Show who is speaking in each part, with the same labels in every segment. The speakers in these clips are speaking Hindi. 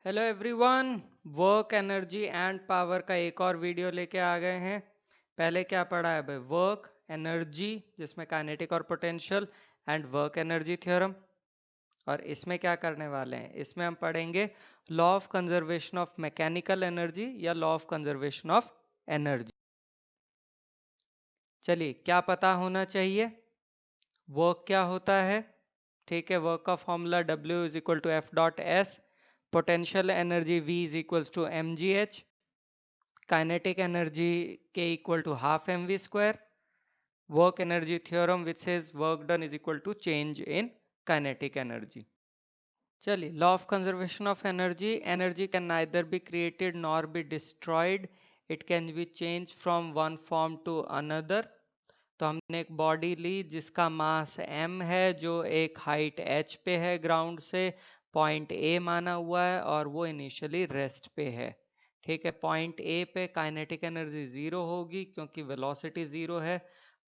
Speaker 1: Hello everyone. Work energy and power का एक और वीडियो लेके आ गए हैं। पहले क्या पढ़ा है भाई? वर्क एनर्जी, जिसमें काइनेटिक और potential and work energy theorem. और इसमें क्या करने वाले हैं? इसमें हम पढ़ेंगे law of conservation of mechanical energy या law of conservation of energy. चलिए, क्या पता होना चाहिए? वर्क क्या होता है? ठीक है, वर्क का formula W is equal to F dot S, potential energy V is equal to M G H, kinetic energy K equal to half mv square, work energy theorem which says work done is equal to change in kinetic energy. चलिए, law of conservation of energy. Energy can neither be created nor be destroyed, it can be change from one form to another. तो हमने एक बॉडी ली जिसका मास m है, जो एक हाइट h पे है ग्राउंड से, पॉइंट A माना हुआ है और वो इनिशियली रेस्ट पे है। ठीक है, पॉइंट A पे काइनेटिक एनर्जी जीरो होगी क्योंकि वेलोसिटी जीरो है।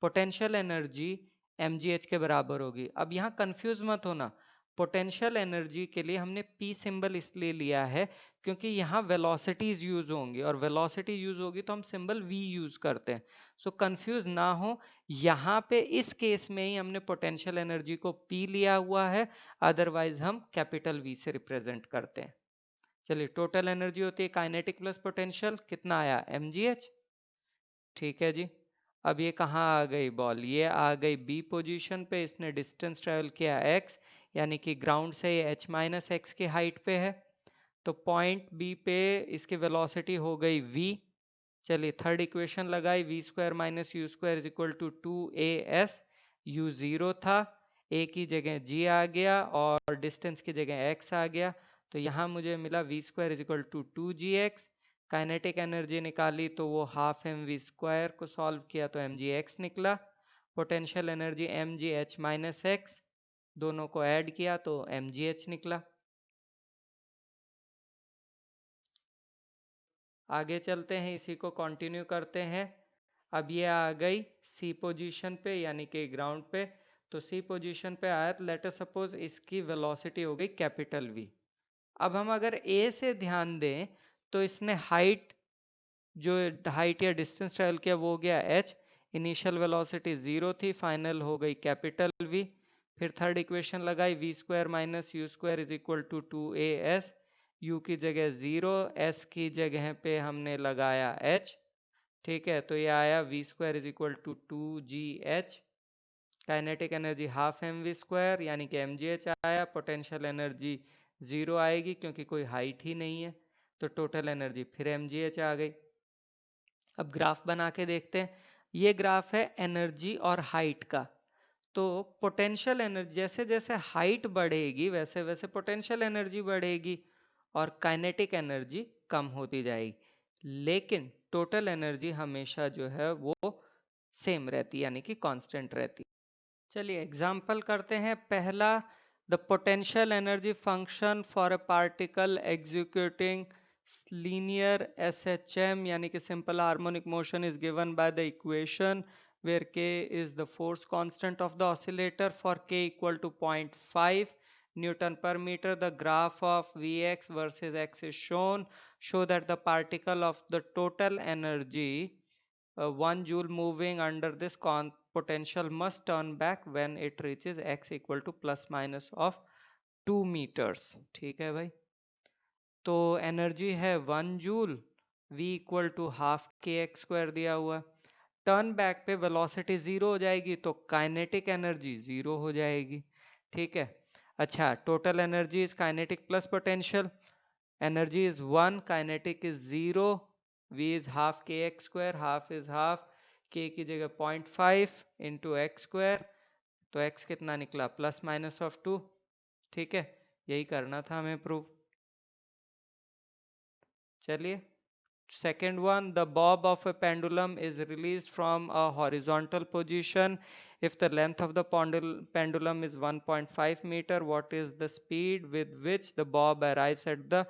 Speaker 1: पोटेंशियल एनर्जी mgh के बराबर होगी। अब यहाँ कंफ्यूज मत होना, पोटेंशियल एनर्जी के लिए हमने P सिंबल इसलिए लिया है क्योंकि यहाँ वेलोसिटीज यूज होंगी और वेलोसिटी यूज होगी तो हम सिंबल V यूज करते हैं। सो कंफ्यूज ना हो, यहाँ पे इस केस में ही हमने पोटेंशियल एनर्जी को P लिया हुआ है, अदरवाइज हम कैपिटल V से रिप्रेजेंट करते हैं। चलिए, टोटल एनर्जी होती है काइनेटिक प्लस पोटेंशियल, कितना आया? mgh। ठीक है जी। अब ये कहाँ आ गई बॉल? ये आ गई B पोजीशन पे, इसने डिस्टेंस ट्रेवल किया x, यानी कि ग्राउंड से ये h माइनस एक्स की हाइट पे है। तो पॉइंट B पे इसकी वेलोसिटी हो गई v। चलिए, थर्ड इक्वेशन लगाई, v square minus u square is equal to 2as। u zero था, a की जगह g आ गया और डिस्टेंस की जगह x आ गया। तो यहाँ मुझे मिला v square is equal to 2gx। Kinetic energy निकाली तो वो हाफ एम वी स्क्वायर को सॉल्व किया तो एम जी एक्स निकला। Potential energy M G H minus X, दोनों को ऐड किया तो एम जी एच निकला। आगे चलते हैं, इसी को कंटिन्यू करते हैं। अब ये आ गई सी पोजीशन पे, यानी कि ग्राउंड पे। तो सी पोजीशन पे आया तो लेट अस सपोज इसकी वेलोसिटी हो गई कैपिटल वी। अब हम अगर ए से ध्यान दें तो इसने हाइट, जो हाइट या डिस्टेंस ट्रेवल किया वो हो गया h, इनिशियल वेलोसिटी जीरो थी, फाइनल हो गई कैपिटल V। फिर थर्ड इक्वेशन लगाई, v square minus u square is equal to 2as। u की जगह जीरो, s की जगह पे हमने लगाया h। ठीक है, तो ये आया v square is equal to 2gh। Kinetic energy half M V square यानी कि एम जी एच आया। पोटेंशियल एनर्जी जीरो आएगी क्योंकि कोई हाइट ही नहीं है, तो टोटल एनर्जी फिर एम जी एच आ गई। अब ग्राफ बना के देखते हैं। ये ग्राफ है एनर्जी और हाइट का। तो पोटेंशियल एनर्जी, जैसे जैसे हाइट बढ़ेगी वैसे वैसे पोटेंशियल एनर्जी बढ़ेगी और काइनेटिक एनर्जी कम होती जाएगी, लेकिन टोटल एनर्जी हमेशा जो है वो सेम रहती, यानी कि कांस्टेंट रहती। चलिए एग्जाम्पल करते हैं। पहला, the potential energy function for a particle executing linear SHM यानी कि simple harmonic motion is given by the equation where k is the force constant of the oscillator. For k equal to 0.5 Newton per meter, the graph of Vx versus x is shown. Show that the particle of the total energy 1 joule moving under this potential must turn back when it reaches x equal to plus minus of 2 meters. ठीक है भाई, तो एनर्जी है 1 joule, v equal to half के एक्स स्क्वायर दिया हुआ। टर्न बैक पे वेलोसिटी जीरो हो जाएगी तो काइनेटिक एनर्जी जीरो हो जाएगी। ठीक है, अच्छा, total energy is kinetic plus potential. Energy is 1, kinetic is 0, v is half के x square, half is half, k की जगह 0.5 इंटू एक्स स्क्वायर, तो x कितना निकला? Plus minus of 2। ठीक है, यही करना था हमें प्रूव। चलिए, second one, the bob of a pendulum is released from a horizontal position. If the length of the pendulum is 1.5 meter, what is the speed with which the bob arrives at the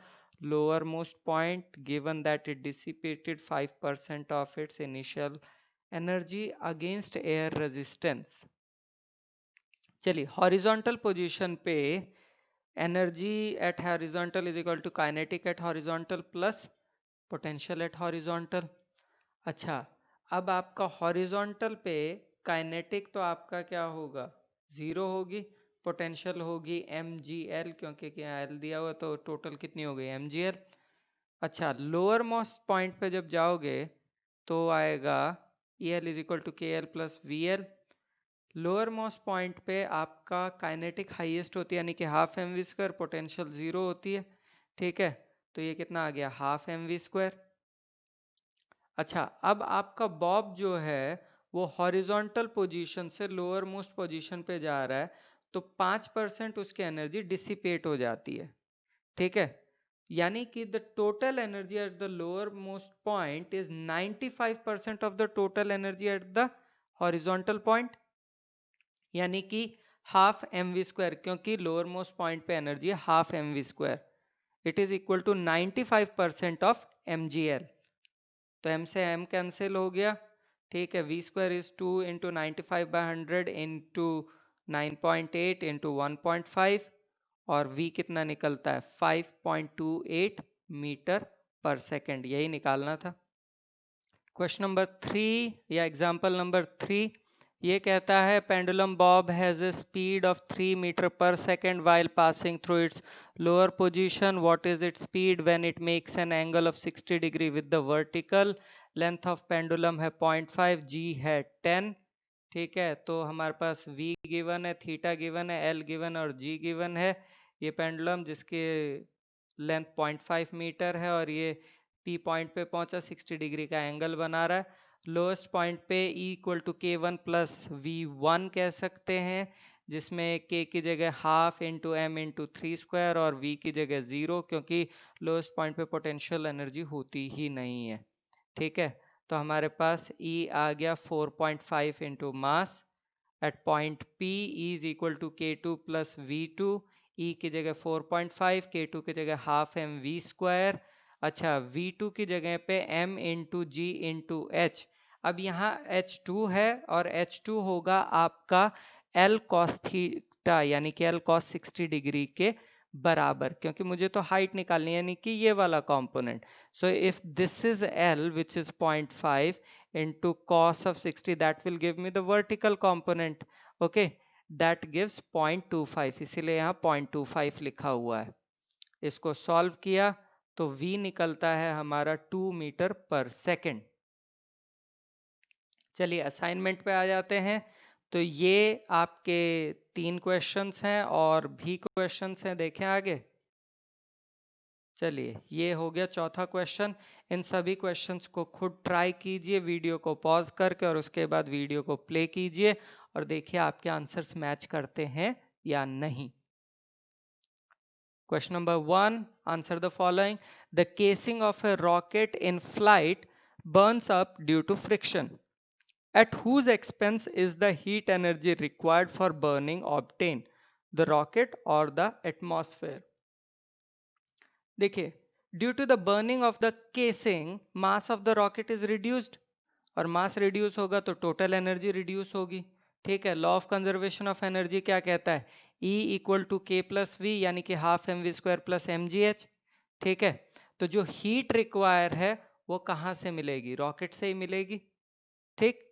Speaker 1: lowermost point, given that it dissipated 5% of its initial energy against air resistance? चलिए, हॉरिजॉन्टल पोजीशन पे energy at horizontal is equal to kinetic at horizontal plus potential at horizontal. अच्छा, अब आपका हॉरिजॉन्टल पे काइनेटिक तो आपका क्या होगा, जीरो होगी, पोटेंशियल होगी mgl, क्योंकि क्या एल दिया हुआ तो टोटल कितनी हो गई mgl. अच्छा, लोअर मोस्ट पॉइंट पे जब जाओगे तो आएगा EL is equal to K L plus V L. Lower most point पे आपका काइनेटिक हाईएस्ट होती है यानी कि half M V square, potential zero होती है. ठीक है, तो ये कितना आ गया, हाफ एम वी स्क्वायर. अच्छा, अब आपका बॉब जो है वो हॉरिजॉन्टल पोजीशन से लोअर मोस्ट पोजीशन पे जा रहा है, तो 5% उसकी एनर्जी डिसिपेट हो जाती है. ठीक है, यानी कि the total energy at the lower most point is 95% of the total energy at the horizontal point, यानी कि हाफ एम वी स्क्वायर, क्योंकि लोअर मोस्ट पॉइंट पे एनर्जी है half M V square, it is equal to 95% of M G L. तो m से m कैंसिल हो गया. ठीक है, v square is 2 into 95/100 into 9.8 into 1.5, और v कितना निकलता है 5.28 मीटर पर सेकेंड. यही निकालना था. क्वेश्चन नंबर 3 या एग्जाम्पल नंबर 3 ये कहता है pendulum bob has a speed of 3 metre पर second while passing through its lower position. What is its speed when it makes an angle of 60 degree with the vertical? Length of pendulum है 0.5, g है 10. ठीक है, तो हमारे पास v गिवन है, थीटा गिवन है, l गिवन और g गिवन है. ये पेंडुलम जिसके लेंथ 0.5 मीटर है और ये P पॉइंट पे पहुंचा, 60 डिग्री का एंगल बना रहा है. लोएस्ट पॉइंट पे E equal to K one plus V1 कह सकते हैं, जिसमें K की जगह half into M into 3 square और V की जगह 0, क्योंकि लोएस्ट पॉइंट पे पोटेंशियल एनर्जी होती ही नहीं है. ठीक है, तो हमारे पास E आ गया 4.5 into mass at point P. E is equal to K2 plus V2. E की जगह 4.5, K2 की जगह हाफ एम वी स्क्वायर. अच्छा, V2 की जगह पे m इंटू जी इंटू एच. अब यहाँ H2 है और H2 होगा आपका L cos थीटा यानी कि L cos 60 डिग्री के बराबर, क्योंकि मुझे तो हाइट निकालनी है यानी कि ये वाला component. So if this is L which is 0.5 into cos of 60, that will give me the vertical component. Okay, that gives 0.25, इसीलिए यहाँ 0.25 लिखा हुआ है. इसको सॉल्व किया तो v निकलता है हमारा 2 मीटर पर सेकेंड. चलिए असाइनमेंट पे आ जाते हैं. तो ये आपके 3 क्वेश्चंस हैं और भी क्वेश्चंस हैं, देखें आगे. चलिए, ये हो गया चौथा क्वेश्चन. इन सभी क्वेश्चंस को खुद ट्राई कीजिए वीडियो को पॉज करके, और उसके बाद वीडियो को प्ले कीजिए और देखिए आपके आंसर्स मैच करते हैं या नहीं. Question number 1, answer the following. The casing of a rocket in flight burns up due to friction. At whose expense is the heat energy required for burning obtained? The rocket or the atmosphere? देखिए, due to the burning of the casing, mass of the rocket is reduced, और मास रिड्यूस होगा तो टोटल एनर्जी रिड्यूस होगी. ठीक है, law of conservation of energy क्या कहता है, E equal to K plus V, यानी कि half M V square plus M G H. ठीक है, तो जो हीट रिक्वायर है वो कहाँ से मिलेगी, रॉकेट से ही मिलेगी. ठीक,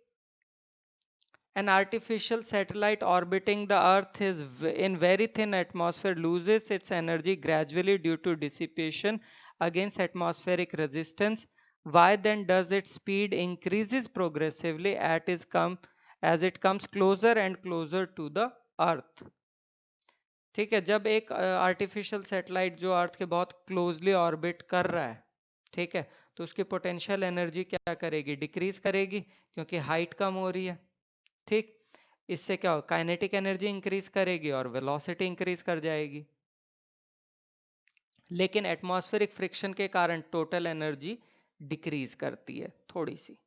Speaker 1: an artificial satellite orbiting the earth is in very thin atmosphere loses its energy gradually due to dissipation against atmospheric resistance. Why then does its speed increases progressively as it comes closer and closer to the earth? ठीक है, जब एक आर्टिफिशियल सैटेलाइट जो अर्थ के बहुत क्लोजली ऑर्बिट कर रहा है, ठीक है, तो उसकी पोटेंशियल एनर्जी क्या करेगी, डिक्रीज करेगी, क्योंकि हाइट कम हो रही है. ठीक, इससे क्या हो, काइनेटिक एनर्जी इंक्रीज करेगी और वेलोसिटी इंक्रीज कर जाएगी. लेकिन एटमॉस्फेरिक फ्रिक्शन के कारण टोटल एनर्जी डिक्रीज करती है थोड़ी सी.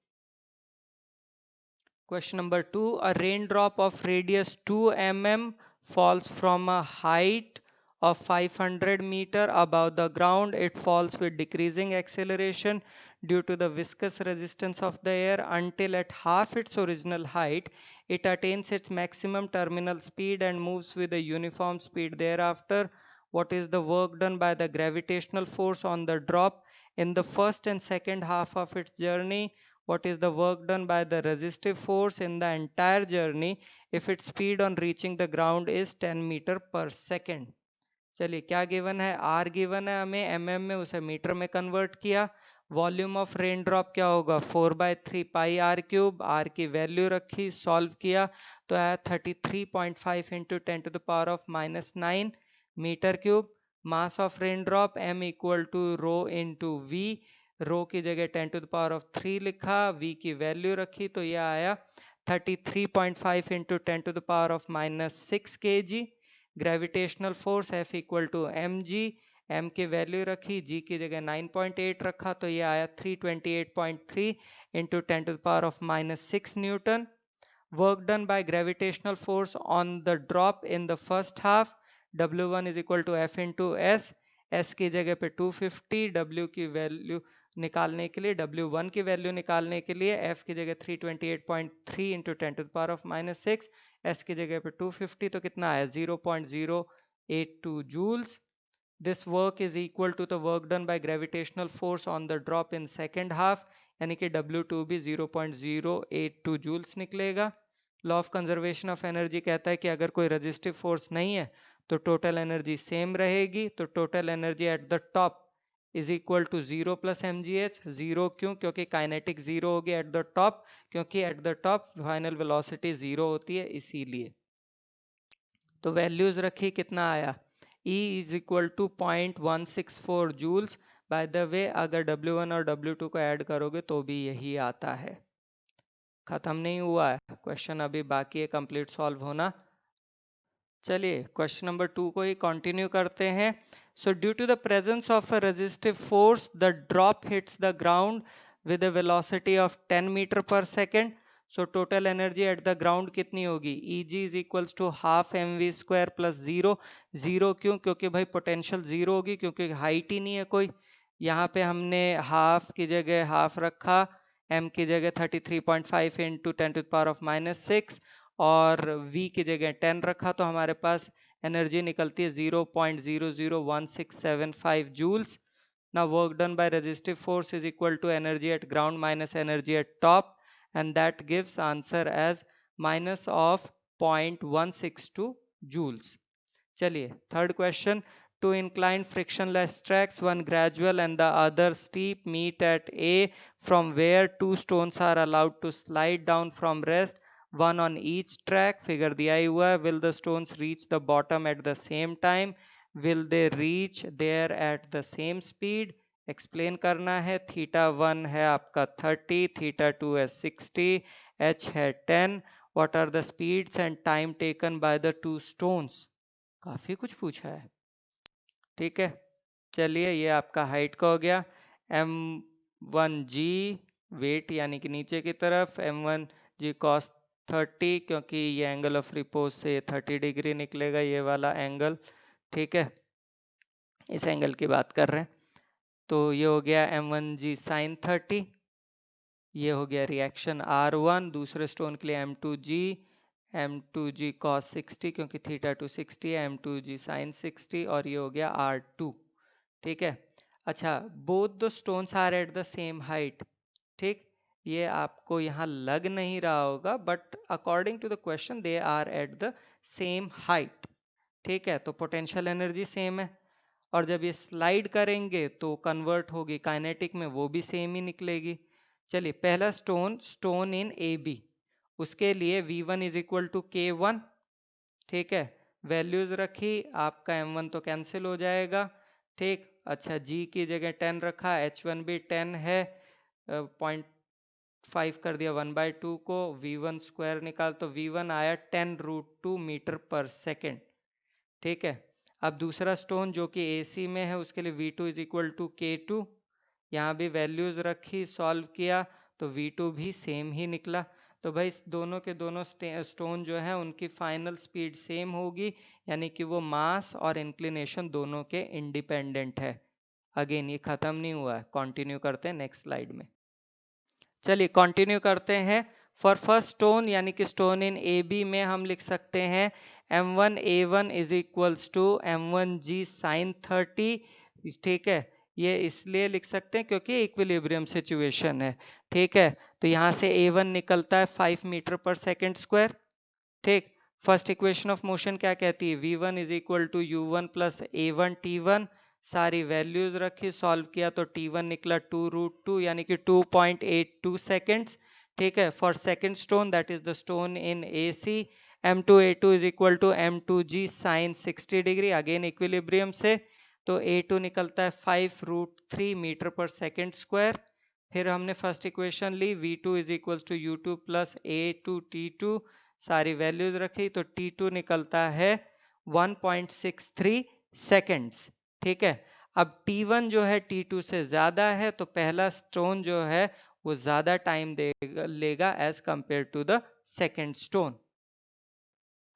Speaker 1: Question number 2, a raindrop of radius 2 mm falls from a height of 500 meter above the ground. It falls with decreasing acceleration due to the viscous resistance of the air until at half its original height it attains its maximum terminal speed and moves with a uniform speed thereafter. what is the work done by the gravitational force on the drop in the first and second half of its journey, what is the work done by the resistive force in the entire journey if its speed on reaching the ground is 10 metre पर सेकेंड। चलिए क्या गिवन है, आर गिवन है हमें एमएम में, उसे मीटर में कन्वर्ट किया। वॉल्यूम ऑफ रेन ड्रॉप क्या होगा, 4/3 पाई आर क्यूब, आर की वैल्यू रखी, सॉल्व किया तो आया 33.5 into 10⁻⁻9 metre cube. Mass of rain drop m equal to rho into v, rho की जगह 10⁻³ लिखा, v की वैल्यू रखी तो यह आया 33.5 into 10⁻⁻6 kg। Gravitational force F equal to mg, m की वैल्यू रखी, g की जगह 9.8 रखा तो ये आया 328.3 into 10⁻⁻6 newton. Work done by gravitational force on the drop in the first half, W1 is equal to F into S, S की जगह पे 250, W की वैल्यू निकालने के लिए, W1 की वैल्यू निकालने के लिए F की जगह 328.3 इंटू 10⁻⁻6, S की जगह पे 250 तो कितना आया 0.082 joules. This work is equal to the work done by gravitational force on the drop in second half, यानी कि W2 भी 0.082 जूल्स निकलेगा। Law of conservation of energy कहता है कि अगर कोई रेजिस्टिव फोर्स नहीं है तो टोटल एनर्जी सेम रहेगी, तो total energy at the top is equal to 0 plus mgh। 0 क्यों, क्योंकि काइनेटिक 0 होगी एट द टॉप, क्योंकि at the top final velocity 0 होती है इसीलिए। तो वैल्यूज रखी, कितना आया, E is equal to 0.164 joules. By the way अगर W1 और W2 को ऐड करोगे तो भी यही आता है। खत्म नहीं हुआ है क्वेश्चन, अभी बाकी है कंप्लीट सॉल्व होना। चलिए क्वेश्चन नंबर 2 को ही कंटिन्यू करते हैं। So due to the presence of a resistive force the drop hits the ground with a velocity of 10 metre पर second. So total energy at the ground कितनी होगी, Eg is equals to half mv² plus 0। 0 क्यों, क्योंकि भाई पोटेंशियल 0 होगी, क्योंकि हाइट ही नहीं है कोई। यहाँ पे हमने हाफ की जगह हाफ रखा, m की जगह 33.5 इंटू 10⁻⁻6 और v की जगह 10 रखा तो हमारे पास एनर्जी निकलती है 0.001675 joules. now work done by resistive force is equal to energy at ground minus energy at top, and that gives answer as minus of 0.162 joules. चलिए third question, two inclined frictionless tracks, one gradual and the other steep, meet at A from where two stones are allowed to slide down from rest, one on each track. Figure दिया ही हुआ है, will the stones reach the bottom at the same time, will they reach there at the same speed। Explain करना है। θ1 है आपका 30, θ2 है 60, h है 10, what are the speeds and time taken by the two stones। काफी कुछ पूछा है, ठीक है। चलिए ये आपका हाइट का हो गया, m1g वेट यानी कि नीचे की तरफ, m1g cos 30 क्योंकि ये एंगल ऑफ रिपोज से 30 डिग्री निकलेगा ये वाला एंगल, ठीक है, इस एंगल की बात कर रहे हैं। तो ये हो गया m1g sin 30, ये हो गया रिएक्शन R1 दूसरे स्टोन के लिए m2g cos 60 क्योंकि θ2 60 है, m2g sin 60 और ये हो गया R2, ठीक है। अच्छा, both the stones are at the same height, ठीक, ये आपको यहाँ लग नहीं रहा होगा but according to the question they are at the same height, ठीक है। तो पोटेंशियल एनर्जी सेम है और जब ये स्लाइड करेंगे तो कन्वर्ट होगी काइनेटिक में, वो भी सेम ही निकलेगी। चलिए पहला स्टोन इन ए बी, उसके लिए V1 is equal to K1, ठीक है, वैल्यूज रखी, आपका M1 तो कैंसिल हो जाएगा, ठीक। अच्छा G की जगह 10 रखा, H1 भी 10 है, 0.5 कर दिया 1/2 को, V1 स्क्वायर निकाल तो V1 आया 10√2 मीटर पर सेकेंड, ठीक है। अब दूसरा स्टोन जो कि AC में है उसके लिए V2 is equal to K2, यहाँ भी वैल्यूज रखी, सॉल्व किया तो V2 भी सेम ही निकला। तो भाई दोनों के दोनों स्टोन जो है उनकी फाइनल स्पीड सेम होगी, यानी कि वो मास और इंक्लिनेशन दोनों के इंडिपेंडेंट है। अगेन ये खत्म नहीं हुआ है, कंटिन्यू करते हैं नेक्स्ट स्लाइड में। चलिए कंटिन्यू करते हैं। फॉर फर्स्ट स्टोन यानी कि स्टोन इन ए बी में हम लिख सकते हैं m1a1 is equals to m1g sin 30, ठीक है। ये इसलिए लिख सकते हैं क्योंकि इक्विलिब्रियम सिचुएशन है, ठीक है। तो यहाँ से a1 निकलता है 5 मीटर पर सेकेंड स्क्वायर, ठीक। फर्स्ट इक्वेशन ऑफ मोशन क्या कहती है, v1 is equal to u1 plus a1 t1, सारी वैल्यूज रखी, सॉल्व किया तो t1 निकला 2√2 यानी कि 2.82 सेकेंड्स, ठीक है। For second stone that is the stone in AC, m2a2 is equal to m2g sine 60 degree, again equilibrium से, तो a2 निकलता है 5√3 मीटर पर सेकेंड स्क्वायर। फिर हमने फर्स्ट इक्वेशन ली, v2 is equal to u2 plus a2 t2, सारी वैल्यूज रखी तो T2 निकलता है 1.63 सेकेंड्स, ठीक है। अब T1 जो है T2 से ज्यादा है, तो पहला स्टोन जो है वो ज्यादा टाइम लेगा as compare to the second stone.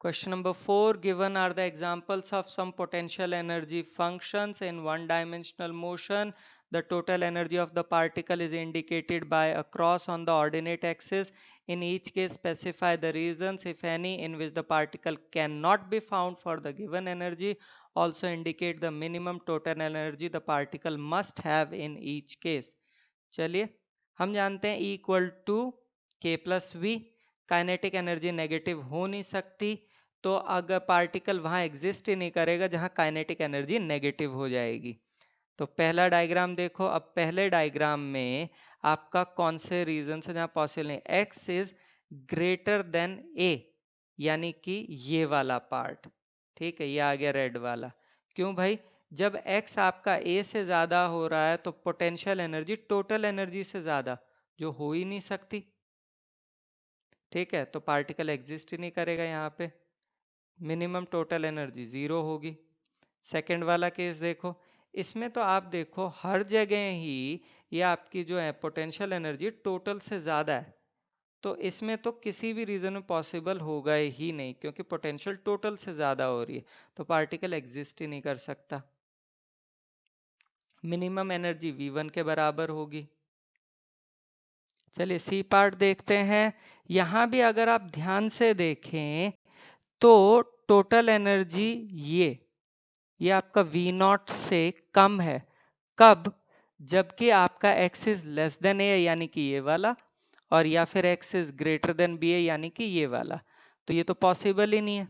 Speaker 1: Question number 4, given are the examples of some potential energy functions in one-dimensional motion. The total energy of the particle is indicated by a cross on the ordinate axis. In each case, specify the reasons, if any, in which the particle cannot be found for the given energy. Also indicate the minimum total energy the particle must have in each case. चलिए हम जानते हैं E equal to K plus V, kinetic energy negative हो नहीं सकती, तो अगर पार्टिकल वहां एग्जिस्ट ही नहीं करेगा जहां काइनेटिक एनर्जी नेगेटिव हो जाएगी। तो पहला डायग्राम देखो, अब पहले डायग्राम में आपका कौन से रीजन से जहां पॉसिबल नहीं, x is greater then A, यानी कि ये वाला पार्ट, ठीक है, ये आ गया रेड वाला। क्यों भाई, जब x आपका a से ज्यादा हो रहा है तो पोटेंशियल एनर्जी टोटल एनर्जी से ज्यादा, जो हो ही नहीं सकती, ठीक है, तो पार्टिकल एग्जिस्ट ही नहीं करेगा यहाँ पे, मिनिमम टोटल एनर्जी 0 होगी। सेकंड वाला केस देखो, इसमें तो आप देखो हर जगह ही ये आपकी जो है पोटेंशियल एनर्जी टोटल से ज्यादा है, तो इसमें तो किसी भी रीजन में पॉसिबल होगा ही नहीं, क्योंकि पोटेंशियल टोटल से ज्यादा हो रही है, तो पार्टिकल एग्जिस्ट ही नहीं कर सकता। मिनिमम एनर्जी v1 के बराबर होगी। चलिए सी पार्ट देखते हैं। यहां भी अगर आप ध्यान से देखें तो टोटल एनर्जी ये आपका v0 से कम है, कब, जबकि आपका x is less than A यानी कि ये वाला, और या फिर x is greater than B यानी कि ये वाला, तो ये तो पॉसिबल ही नहीं है।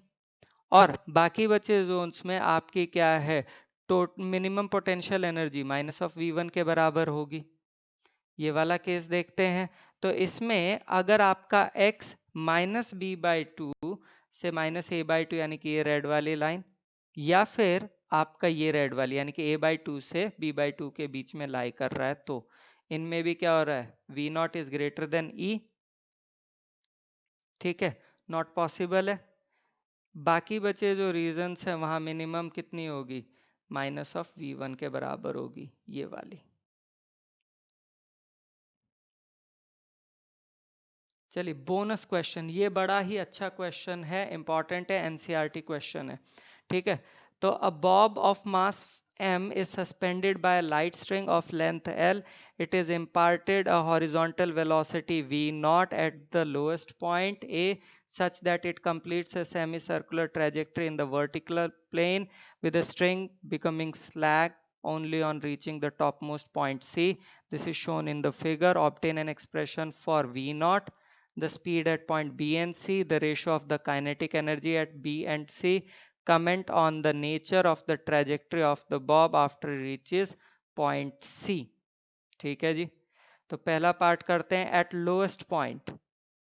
Speaker 1: और बाकी बचे जोन्स में आपकी क्या है, minimum potential energy minus of v1 के बराबर होगी। ये वाला केस देखते हैं, तो इसमें अगर आपका x minus B by two minus माइनस ए बाई टू यानी कि ये रेड वाली लाइन, या फिर आपका ये रेड वाली यानी कि a बाई टू से b बाई टू के बीच में लाई कर रहा है, तो इनमें भी क्या हो रहा है, v0 is greater then e, ठीक है, नॉट पॉसिबल है। बाकी बचे जो रीजंस हैं वहां मिनिमम कितनी होगी, माइनस ऑफ v1 के बराबर होगी, ये वाली। चलिए बोनस क्वेश्चन, ये बड़ा ही अच्छा क्वेश्चन है, इंपॉर्टेंट है, एनसीईआरटी क्वेश्चन है, ठीक है। तो a bob of mass m is suspended by a light string of length l. It is imparted a horizontal velocity v naught at the lowest point a, such that it completes a semicircular trajectory in the vertical plane, with the string becoming slack only on reaching the topmost point c. This is shown in the figure. Obtain an expression for v naught, the speed at point B and C, the ratio of the kinetic energy at B and C. Comment on the nature of the trajectory of the bob after it reaches point C. ठीक है जी, तो पहला पार्ट करते हैं एट लोएस्ट पॉइंट,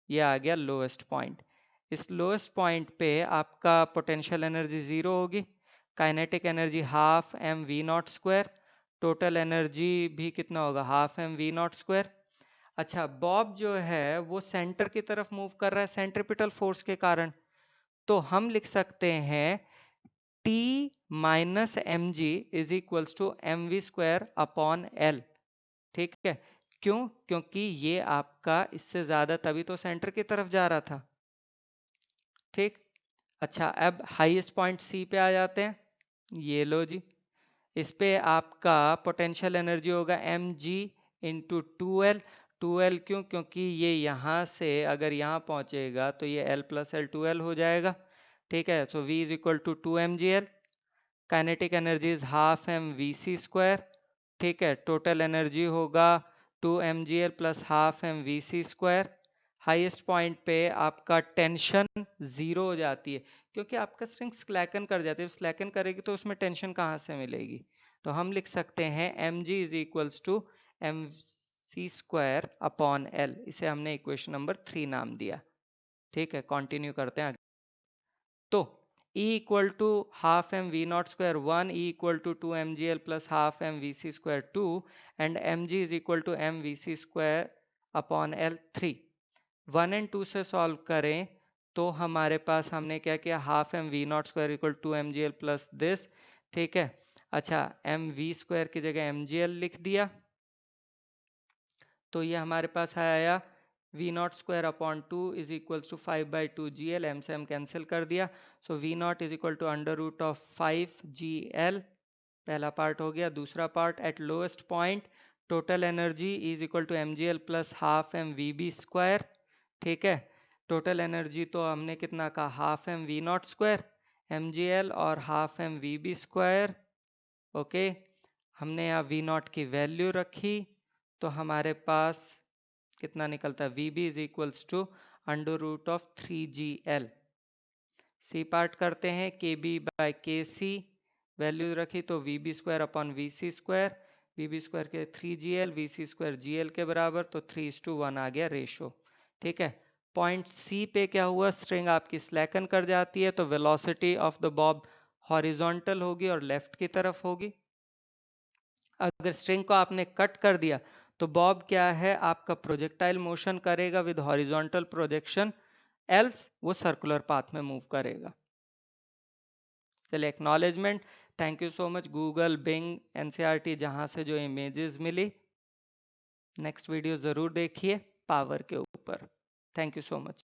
Speaker 1: ये आ गया लोएस्ट पॉइंट। इस लोएस्ट पॉइंट पे आपका पोटेंशियल एनर्जी 0 होगी, kinetic energy half M V not square, total energy भी कितना होगा, half M V not square. अच्छा, बॉब जो है वो सेंटर की तरफ मूव कर रहा है सेंट्रिपिटल फोर्स के कारण, तो हम लिख सकते हैं T minus M G is equals to M V square upon L, ठीक है। क्यों, क्योंकि ये आपका इससे ज्यादा तभी तो सेंटर की तरफ जा रहा था, ठीक। अच्छा, अब हाईएस्ट पॉइंट सी पे आ जाते हैं, ये लो जी, इस पे आपका पोटेंशियल एनर्जी होगा M G into two L. Two L क्यों, क्योंकि ये यहाँ से अगर यहाँ पहुँचेगा तो ये L plus L two L हो जाएगा, ठीक है। So V is equal to 2 mgl, kinetic energy is half M V C square, ठीक है। टोटल एनर्जी होगा 2 mgl plus half M V C square. Highest point पे आपका टेंशन जीरो हो जाती है, क्योंकि आपका स्ट्रिंग स्लैकन कर जाती है। स्लैकन करेगी तो उसमें टेंशन कहाँ से मिलेगी? तो हम लिख सकते हैं mg is equals to M C square upon L. इसे हमने इक्वेशन नंबर 3 नाम दिया, ठीक है। कंटिन्यू करते हैं आगे। तो E equal to half M V not square 1, E equal to 2 mgl plus half M V C square 2 and mg is equal to M V C square upon L 3। 1 and 2 से सॉल्व करें तो हमारे पास हमने क्या किया, half M V not square equal 2 mgl plus this, ठीक है। अच्छा, एम वी स्क्वायर की जगह mgl लिख दिया, तो ये हमारे पास आया V not square upon 2 is equal to 5/2 GL, एम से हम कैंसिल कर दिया। So V not is equal to under root of 5 GL, पहला पार्ट हो गया। दूसरा part, at lowest point total energy is equal to mgl plus half M V B square, ठीक है। टोटल एनर्जी तो हमने कितना कहा, half M V not square mgl और half M V B square, okay. हमने यहाँ वी नॉट की वैल्यू रखी, तो हमारे पास कितना निकलता है, V B is equals to under root of 3GL। C part करते हैं, के बी बाई के सी वैल्यू रखी तो V B square upon V C square, V B square के 3GL, we C square GL के बराबर, तो 3:1 आ गया रेशो, ठीक है। पॉइंट सी पे क्या हुआ, स्ट्रिंग आपकी स्लैकन कर जाती है, तो velocity of the Bob horizontal होगी और लेफ्ट की तरफ होगी। अगर स्ट्रिंग को आपने कट कर दिया तो बॉब क्या है, आपका प्रोजेक्टाइल मोशन करेगा विद हॉरिजॉन्टल प्रोजेक्शन, एल्स वो सर्कुलर पाथ में मूव करेगा। चलिए, acknowledgement, thank you so much Google, Bing, NCERT, जहां से जो इमेजेस मिली। नेक्स्ट वीडियो जरूर देखिए पावर के ऊपर। Thank you so much.